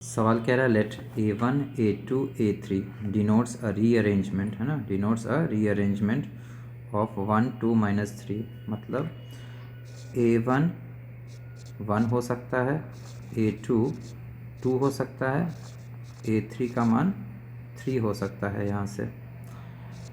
सवाल कह रहा है late a1 a2 a3 denotes a rearrangement, है ना, डिनोट्स अ रीअरेंजमेंट ऑफ 1 2 -3। मतलब a1 1 हो सकता है, a2 2 हो सकता है, a3 का मान 3 हो सकता है यहाँ से।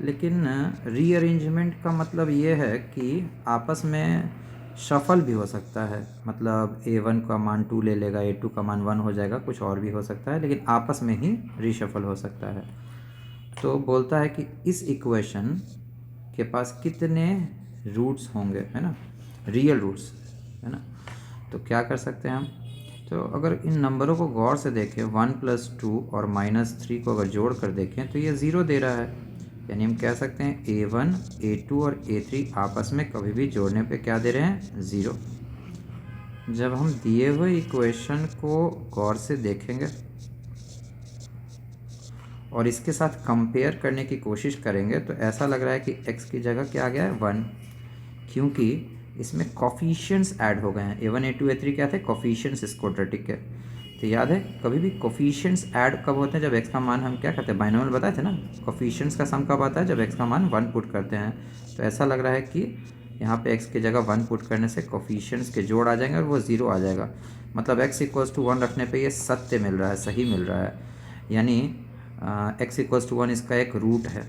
लेकिन रीअरेंजमेंट का मतलब ये है कि आपस में शफल भी हो सकता है। मतलब a1 का मान 2 ले लेगा, a2 का मान 1 हो जाएगा, कुछ और भी हो सकता है, लेकिन आपस में ही रीशफल हो सकता है। तो बोलता है कि इस इक्वेशन के पास कितने रूट्स होंगे, है ना, रियल रूट्स, है ना। तो क्या कर सकते हैं हम, तो अगर इन नंबरों को गौर से देखें 1 + 2 और -3 को अगर जोड़ कर देखें तो ये 0 दे रहा है। यानी हम कह सकते हैं a1 a2 और a3 आपस में कभी भी जोड़ने पे क्या दे रहे हैं, 0। जब हम दिए हुए इक्वेशन को गौर से देखेंगे और इसके साथ कंपेयर करने की कोशिश करेंगे तो ऐसा लग रहा है कि x की जगह क्या आ गया है, 1, क्योंकि इसमें कोफिशिएंट्स ऐड हो गए हैं। a1 a2 a3 क्या थे, कोफिशिएंट्स इस क्वाड्रेटिक के। तो याद है कभी भी कोफिशिएंट्स ऐड कब होते हैं, जब x का मान हम क्या करते हैं, बाइनोमियल बताए थे ना। कोफिशिएंट्स का सम कब आता है, जब x का मान 1 पुट करते हैं। तो ऐसा लग रहा है कि यहाँ पे x की जगह 1 पुट करने से कोफिशिएंट्स के जोड़ आ जाएंगे और वो 0 आ जाएगा। मतलब x = 1 रखने पे ये सत्य मिल रहा है, सही मिल रहा है। यानी x = 1 इसका एक रूट है।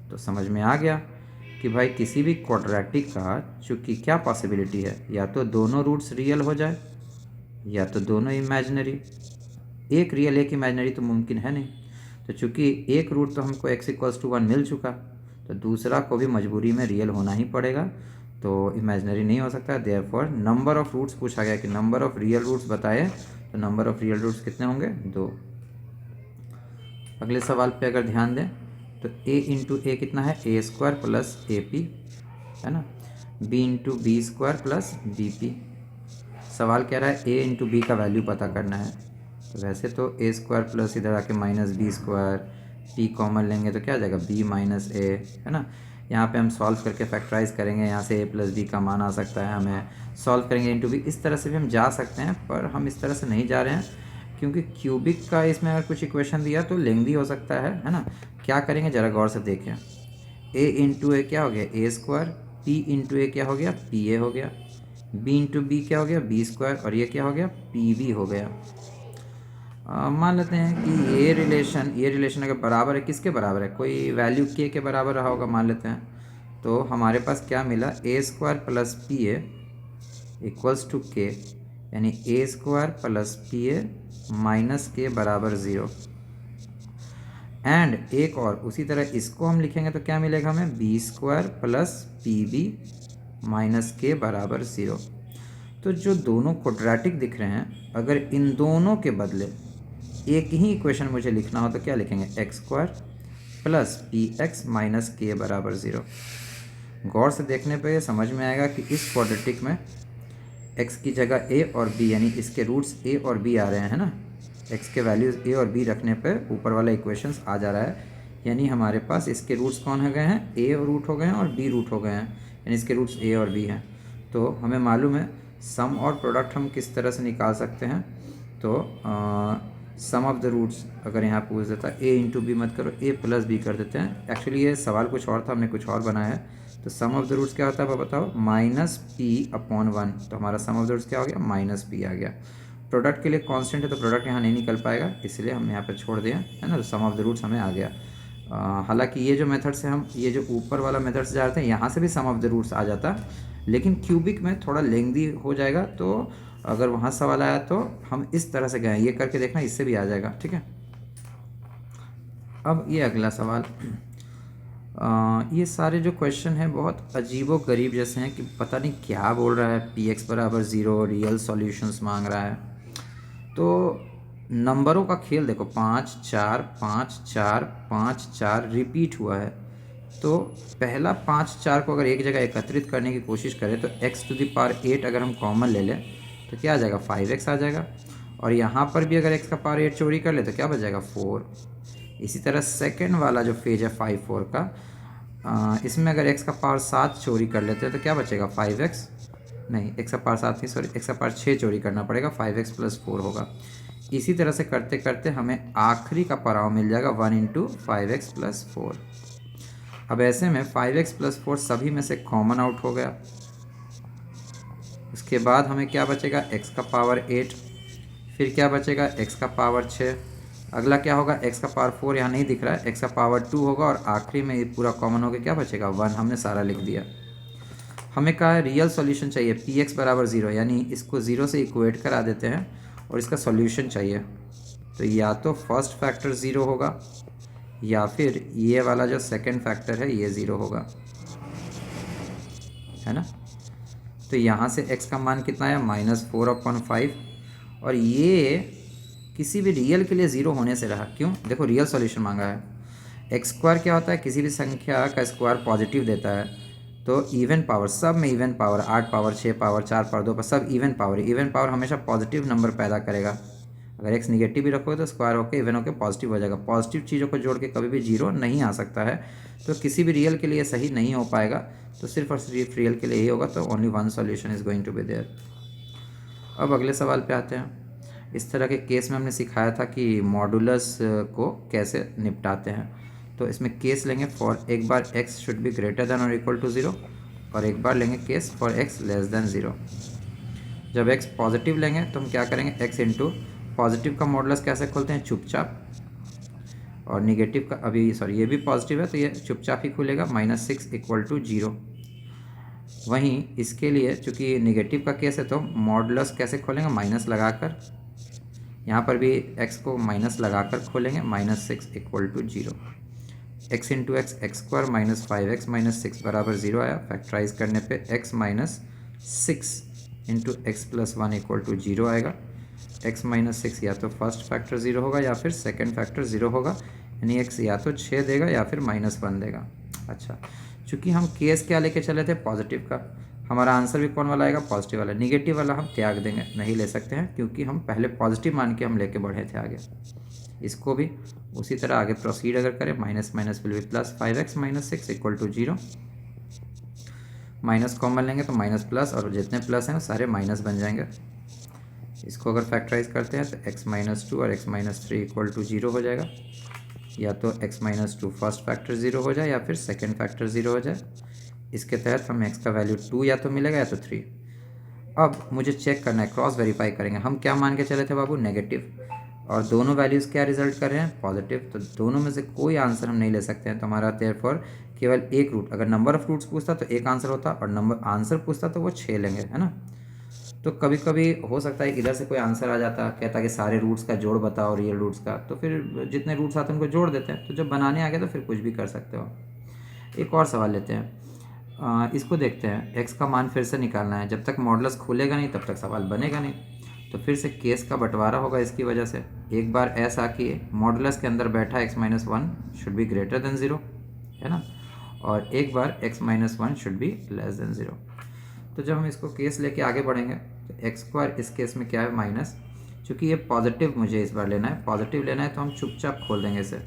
तो समझ में आ गया कि भाई किसी भी क्वाड्रेटिक का चूँकि क्या पॉसिबिलिटी है, या तो दोनों रूट्स रियल हो जाए या तो दोनों इमेजिनरी। एक रियल एक इमेजिनरी तो मुमकिन है नहीं। तो चूँकि एक रूट तो हमको x = 1 मिल चुका, तो दूसरा को भी मजबूरी में रियल होना ही पड़ेगा, तो इमेजिनरी नहीं हो सकता। देयरफॉर नंबर ऑफ़ रूट्स पूछा गया कि नंबर ऑफ़ रियल रूट्स बताए, तो नंबर ऑफ़ रियल रूट्स कितने होंगे, 2। अगले सवाल पे अगर ध्यान दें तो a × a कितना है, a² + AP, है ना, b × b² + bp। सवाल कह रहा है a × b का वैल्यू पता करना है। तो वैसे तो a² प्लस इधर आके -b², p कॉमन लेंगे तो क्या आ जाएगा, b - a, है ना। यहाँ पे हम सॉल्व करके फैक्टराइज करेंगे, यहाँ से a + b का मान आ सकता है, हमें सॉल्व करेंगे × b। इस तरह से भी हम जा सकते हैं, पर हम इस तरह से नहीं जा रहे हैं क्योंकि क्यूबिक का इसमें अगर कुछ इक्वेशन दिया तो लेंदी हो सकता है ना। क्या करेंगे ज़रा गौर से देखें, a × a क्या हो गया, a², p × a क्या हो गया, pa हो गया, b × b क्या हो गया, b² और ये क्या हो गया, pb हो गया। मान लेते हैं कि ये रिलेशन अगर बराबर है, किसके बराबर है, कोई वैल्यू k के बराबर रहा होगा मान लेते हैं। तो हमारे पास क्या मिला, a² + pa = k, यानी a² + pa - k = 0। एंड एक और उसी तरह इसको हम लिखेंगे तो क्या मिलेगा हमें, b² + pb - k = 0। तो जो दोनों क्वाड्रेटिक दिख रहे हैं, अगर इन दोनों के बदले एक ही इक्वेशन मुझे लिखना हो तो क्या लिखेंगे, x² + px - k = 0। गौर से देखने पे ये समझ में आएगा कि इस क्वाड्रेटिक में x की जगह a और b, यानी इसके रूट्स a और b आ रहे हैं, है ना। x के वैल्यूज़ a और b रखने पे ऊपर वाला इक्वेशंस आ जा रहा है। यानी हमारे पास इसके रूट्स कौन हो गए हैं, a रूट हो गए हैं और b रूट हो गए हैं, यानी इसके रूट्स a और b हैं। तो हमें मालूम है सम और प्रोडक्ट हम किस तरह से निकाल सकते हैं। तो सम ऑफ द रूट्स अगर यहाँ पूछ देता a × b मत करो, a + b कर देते हैं। एक्चुअली ये सवाल कुछ और था, हमने कुछ और बनाया है। तो सम ऑफ द रूट्स क्या होता है बताओ, -p/1। तो हमारा सम ऑफ द रूट्स क्या हो गया, -p आ गया। प्रोडक्ट के लिए कांस्टेंट है तो प्रोडक्ट यहाँ नहीं निकल पाएगा, इसलिए हम यहाँ पर छोड़ दिए, है ना। तो सम ऑफ द रूट्स हमें आ गया। हालांकि ये जो मेथड से हम, ये जो ऊपर वाला मेथड से जा रहे थे, यहाँ से भी सम ऑफ द रूट्स आ जाता, लेकिन क्यूबिक में थोड़ा लेंदी हो जाएगा। तो अगर वहाँ सवाल आया तो हम इस तरह से गए, ये करके देखना, इससे भी आ जाएगा, ठीक है। अब ये अगला सवाल, ये सारे जो क्वेश्चन हैं बहुत अजीबो गरीब जैसे हैं कि पता नहीं क्या बोल रहा है। px = 0 रियल सॉल्यूशंस मांग रहा है। तो नंबरों का खेल देखो, 5 4 5 4 5 4 रिपीट हुआ है। तो पहला 5 4 को अगर एक जगह एकत्रित करने की कोशिश करें तो x⁸ अगर हम कॉमन ले लें तो क्या आ जाएगा, 5x आ जाएगा। और यहाँ पर भी अगर x⁸ चोरी कर ले तो क्या बच जाएगा, 4। इसी तरह सेकंड वाला जो फेज है 5 4 का, इसमें अगर x⁸ चोरी कर लेते हैं तो क्या बचेगा, 5x नहीं, x⁸ नहीं सॉरी, x⁸ 6 चोरी करना पड़ेगा, 5x + 4 होगा। इसी तरह से करते करते हमें आखिरी का पड़ाव मिल जाएगा 1 इंटू 5x+4। अब ऐसे में 5x+4 सभी में से कॉमन आउट हो गया। उसके बाद हमें क्या बचेगा, x का पावर 8, फिर क्या बचेगा, x का पावर 6, अगला क्या होगा, x का पावर 4 यहाँ नहीं दिख रहा है, x का पावर 2 होगा, और आखिरी में ये पूरा कॉमन हो गया, क्या बचेगा 1। हमने सारा लिख दिया। हमें कहा है रियल सॉल्यूशन चाहिए px बराबर 0, यानी इसको 0 से इक्वेट करा देते हैं और इसका सॉल्यूशन चाहिए। तो या तो फर्स्ट फैक्टर 0 होगा या फिर ये वाला जो सेकंड फैक्टर है ये 0 होगा, है ना। तो यहाँ से x का मान कितना है, -4/5, और ये किसी भी रियल के लिए 0 होने से रहा। क्यों, देखो रियल सॉल्यूशन मांगा है। x² क्या होता है, किसी भी संख्या का स्क्वायर पॉजिटिव देता है। तो इवन पावर, सब में even power, 8 power, 6 power, 4 power, 2 power, सब इवन पावर। इवन पावर हमेशा पॉजिटिव नंबर पैदा करेगा। अगर x निगेटिव भी रखोगे तो स्क्वायर होकर इवन होकर पॉजिटिव हो जाएगा। पॉजिटिव चीज़ों को जोड़ के कभी भी 0 नहीं आ सकता है। तो किसी भी रियल के लिए सही नहीं हो पाएगा, तो सिर्फ और सिर्फ रियल के लिए ही होगा। तो only one solution is going to be there. अब अगले सवाल पे आते हैं। इस तरह के केस में हमने सिखाया था कि मॉडुलस को कैसे निपटाते हैं। तो इसमें केस लेंगे फॉर, एक बार x should be greater than और इक्वल टू 0, और एक बार लेंगे case for x less than 0। जब x पॉजिटिव लेंगे तो हम क्या करेंगे, x इंटू पॉजिटिव का मॉडुलस कैसे खोलते हैं, चुपचाप, और निगेटिव का अभी सॉरी ये भी पॉजिटिव है तो ये चुपचाप ही खुलेगा, -6 इक्वल टू 0। वहीं इसके लिए चूँकि निगेटिव का केस है तो मॉडुलस कैसे खोलेंगे, माइनस लगाकर। यहाँ पर भी x को माइनस लगाकर खोलेंगे, -6 equal to 0। x into x x² -5x-6 बराबर 0 आया। फैक्टराइज करने पे x -6 into x+1 equal to 0 आएगा। x -6 या तो फर्स्ट फैक्टर 0 होगा या फिर सेकंड फैक्टर 0 होगा, यानी x या तो 6 देगा या फिर -1 देगा। अच्छा, चूँकि हम केस क्या लेके चले थे, पॉजिटिव का, हमारा आंसर भी कौन वाला आएगा, पॉजिटिव वाला। निगेटिव वाला हम त्याग देंगे, नहीं ले सकते हैं, क्योंकि हम पहले पॉजिटिव मान के हम लेके बढ़े थे आगे। इसको भी उसी तरह आगे प्रोसीड अगर करें, minus minus will be plus, 5x-6 equal to 0। Minus common लेंगे तो माइनस प्लस, और जितने प्लस हैं वो सारे माइनस बन जाएंगे। इसको अगर फैक्टराइज करते हैं तो x-2 और x-3 इक्वल टू 0 हो जाएगा। या तो x-2 फर्स्ट फैक्टर 0 हो जाए या फिर सेकंड फैक्टर 0 हो जाए। इसके तहत हमें x का वैल्यू 2 या तो मिलेगा या तो 3। अब मुझे चेक करना है, क्रॉस वेरीफाई करेंगे। हम क्या मान के चले थे बाबू, नेगेटिव, और दोनों वैल्यूज़ क्या रिजल्ट कर रहे हैं, पॉजिटिव। तो दोनों में से कोई आंसर हम नहीं ले सकते हैं। तो हमारा देयरफॉर केवल एक रूट, अगर नंबर ऑफ रूट्स पूछता तो एक आंसर होता, और नंबर आंसर पूछता तो वो 6 लेंगे, है ना। तो कभी कभी हो सकता है इधर से कोई आंसर आ जाता, कहता कि सारे रूट्स का जोड़ बताओ रियल रूट्स का, तो फिर जितने रूट्स आते हैं उनको जोड़ देते हैं। तो जब बनाने आ गए तो फिर कुछ भी कर सकते हो। एक और सवाल लेते हैं, इसको देखते हैं। x का मान फिर से निकालना है। जब तक मॉडुलस खुलेगा नहीं तब तक सवाल बनेगा नहीं, तो फिर से केस का बंटवारा होगा इसकी वजह से। एक बार ऐसा कि मॉडुलस के अंदर बैठा x-1 should be greater than 0, है ना, और एक बार x-1 should be less than 0। तो जब हम इसको केस लेके आगे बढ़ेंगे तो x² इस केस में क्या है, माइनस। चूँकि ये पॉजिटिव मुझे इस बार लेना है, पॉजिटिव लेना है, तो हम चुपचाप खोल देंगे इसे।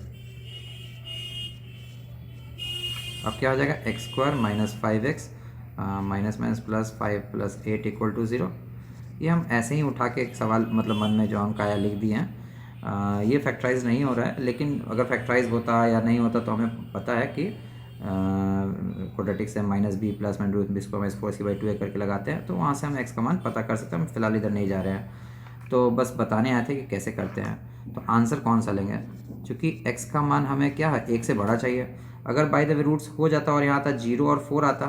अब क्या हो जाएगा, x² -5x -+ 5 + 8 इक्वल टू 0। ये हम ऐसे ही उठा के एक सवाल मतलब मन में जो अंक आया लिख दिए हैं। ये फैक्टराइज नहीं हो रहा है, लेकिन अगर फैक्टराइज होता या नहीं होता तो हमें पता है कि क्वाड्रेटिक से -b प्लस में रूट इसको हम (4c/2a) करके लगाते हैं, तो वहाँ से हम x का मान पता कर सकते हैं। हम फिलहाल इधर नहीं जा रहे हैं, तो बस बताने आए थे कि कैसे करते हैं। तो आंसर कौन सा लेंगे, क्योंकि x का मान हमें क्या है, 1 से बड़ा चाहिए। अगर बाय द वे रूट्स हो जाता और यहाँ आता 0 और 4 आता,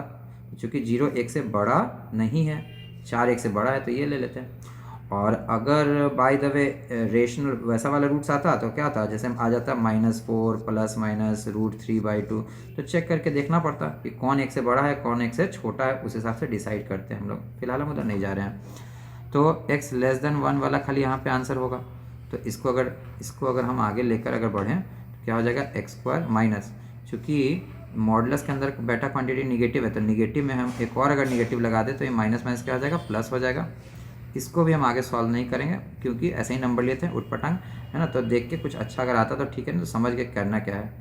चूँकि 0 1 से बड़ा नहीं है, 4 1 से बड़ा है, तो ये ले लेते हैं। और अगर बाय द वे रेशनल वैसा वाला रूट्स आता तो क्या आता, जैसे आ जाता -4 ± √3/2, तो चेक करके देखना पड़ता कि कौन 1 से बड़ा है कौन 1 से छोटा है, उस हिसाब से डिसाइड करते हैं हम लोग। फिलहाल हम उधर नहीं जा रहे हैं। तो x < 1 वाला खाली यहाँ पे आंसर होगा। तो इसको अगर हम आगे लेकर अगर बढ़ें तो क्या हो जाएगा, x² माइनस, चूँकि मॉडुलस के अंदर बैठा क्वांटिटी निगेटिव है, तो निगेटिव में हम एक और अगर निगेटिव लगा दें तो ये माइनस माइनस क्या हो जाएगा, प्लस हो जाएगा। इसको भी हम आगे सॉल्व नहीं करेंगे क्योंकि ऐसे ही नंबर लिए थे उटपटांग, है ना। तो देख के कुछ अच्छा अगर आता तो ठीक है, नहीं तो समझ के करना क्या है।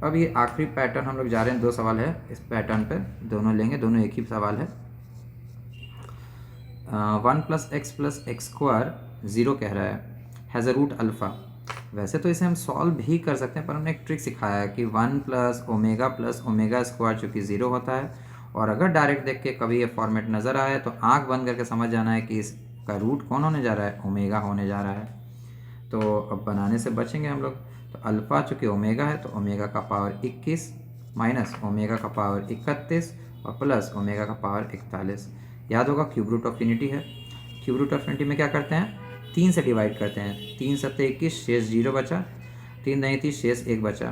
अब ये आखिरी पैटर्न हम लोग जा रहे हैं, 2 सवाल है इस पैटर्न पे, दोनों लेंगे, दोनों एक ही सवाल है। 1 + x + x² 0 कह रहा है। Has a root alpha. वैसे तो इसे हम सॉल्व भी कर सकते हैं, पर हमने एक ट्रिक सिखाया है कि 1 प्लस ओमेगा स्क्वायर चूँकि 0 होता है, और अगर डायरेक्ट देख के कभी ये फॉर्मेट नज़र आए तो आंख बंद करके समझ जाना है कि इसका रूट कौन होने जा रहा है, ओमेगा होने जा रहा है। तो अब बनाने से बचेंगे हम लोग। तो अल्फ़ा चूँकि ओमेगा है तो ओमेगा का पावर 21 माइनस ओमेगा का पावर 31 और प्लस ओमेगा का पावर 41। याद होगा क्यूब रूट ऑफ इन्फिनिटी है। क्यूब रूट ऑफ इन्फिनिटी में क्या करते हैं, 3 से डिवाइड करते हैं। 3 सत्ते 21, शेष 0 बचा। 3 नहीं थी, शेष 1 बचा।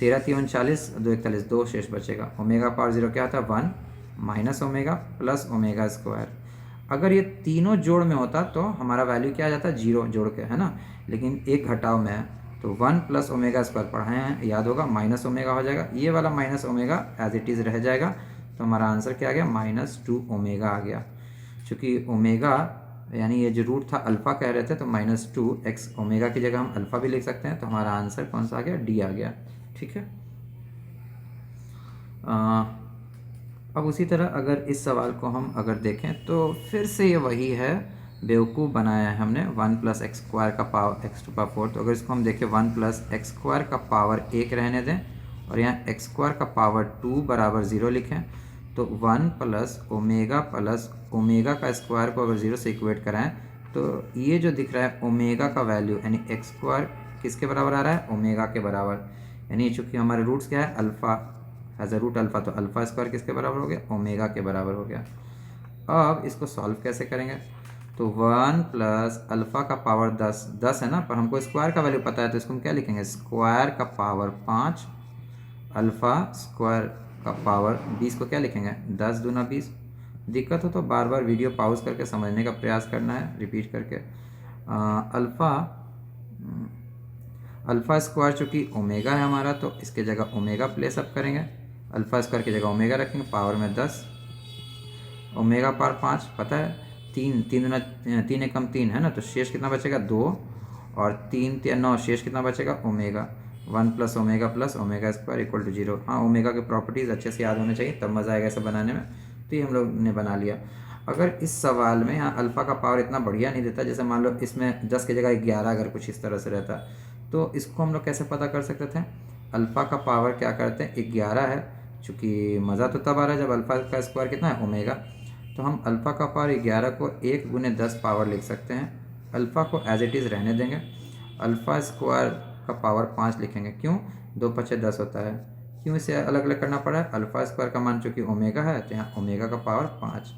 13 3 39, 2 41, 2 शेष बचेगा। ओमेगा पावर 0 क्या था, 1 minus omega plus omega square. अगर ये तीनों जोड़ में होता तो हमारा वैल्यू क्या आ जाता, 0 जोड़ के, है ना। लेकिन एक घटाव में है तो 1 प्लस ओमेगा स्क्वायर पढ़ाए हैं, याद होगा, माइनस ओमेगा हो जाएगा। ये वाला minus omega as it is रह जाएगा। तो हमारा आंसर क्या आ गया, -2 ओमेगा आ गया। चूँकि ओमेगा यानी ये जो रूट था अल्फ़ा कह रहे थे, तो -2 एक्स ओमेगा की जगह हम अल्फ़ा भी लिख सकते हैं। तो हमारा आंसर कौन सा आ गया, डी आ गया। ठीक है। अब उसी तरह अगर इस सवाल को हम अगर देखें तो फिर से ये वही है, बेवकूफ़ बनाया है हमने। 1 प्लस एक्स स्क्वायर का पावर एक्स टू पावर 4। तो अगर इसको हम देखें 1 प्लस एक्स स्क्वायर का पावर 1 रहने दें और यहाँ एक्स स्क्वायर का पावर 2 बराबर 0 लिखें, तो 1 प्लस ओमेगा का स्क्वायर को अगर 0 से इक्वेट कराएं तो ये जो दिख रहा है ओमेगा का वैल्यू यानी एक्स स्क्वायर किसके बराबर आ रहा है, ओमेगा के बराबर। यानी चूँकि हमारे रूट्स क्या है, alpha as a root alpha, तो अल्फ़ा स्क्वायर किसके बराबर हो गया, ओमेगा के बराबर हो गया। अब इसको सॉल्व कैसे करेंगे, तो 1 प्लस अल्फ़ा का पावर 10 है ना, पर हमको स्क्वायर का वैल्यू पता है, तो इसको हम क्या लिखेंगे, स्क्वायर का पावर 5, अल्फ़ा स्क्वायर का पावर 20 को क्या लिखेंगे, 10 दूना 20। दिक्कत हो तो बार बार वीडियो पॉज करके समझने का प्रयास करना है, रिपीट करके। अल्फ़ा स्क्वायर चूँकि ओमेगा है हमारा, तो इसके जगह ओमेगा प्लेस अप करेंगे। अल्फ़ा स्क्वायर की जगह ओमेगा रखेंगे, पावर में 10, ओमेगा पावर 5 पता है, 3 एकम 3 है ना, तो शेष कितना बचेगा, 2, और 3 3 9, शेष कितना बचेगा, omega. 1 plus omega square equal to 0। हाँ, ओमेगा के प्रॉपर्टीज़ अच्छे से याद होने चाहिए, तब मज़ा आएगा इसे बनाने में। तो ये हम लोग ने बना लिया। अगर इस सवाल में यहाँ अल्फ़ा का पावर इतना बढ़िया नहीं देता, जैसे मान लो इसमें 10 की जगह 11 अगर कुछ इस तरह से रहता, तो इसको हम लोग कैसे पता कर सकते थे, अल्फ़ा का पावर क्या करते हैं, 11 है। चूँकि मज़ा तो तब आ रहा है जब अल्फ़ा का स्क्वायर कितना है, ओमेगा। तो हम अल्फ़ा का पावर 11 को 1 गुने 10 पावर लिख सकते हैं। अल्फ़ा को एज इट इज़ रहने देंगे, अल्फ़ा स्क्वायर का पावर 5 लिखेंगे। क्यों, 2 5 10 होता है। क्यों इसे अलग अलग करना पड़ा है, अल्फ़ा स्क्वायर का मान चूँकि ओमेगा है, तो यहाँ ओमेगा का पावर 5।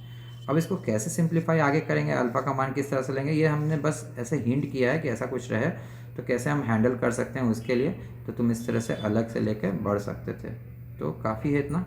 अब इसको कैसे सिंप्लीफाई आगे करेंगे, अल्फ़ा का मान किस तरह से लेंगे, ये हमने बस ऐसे हिंट किया है कि ऐसा कुछ रहे तो कैसे हम हैंडल कर सकते हैं उसके लिए। तो तुम इस तरह से अलग से लेकर बढ़ सकते थे। तो काफ़ी है इतना।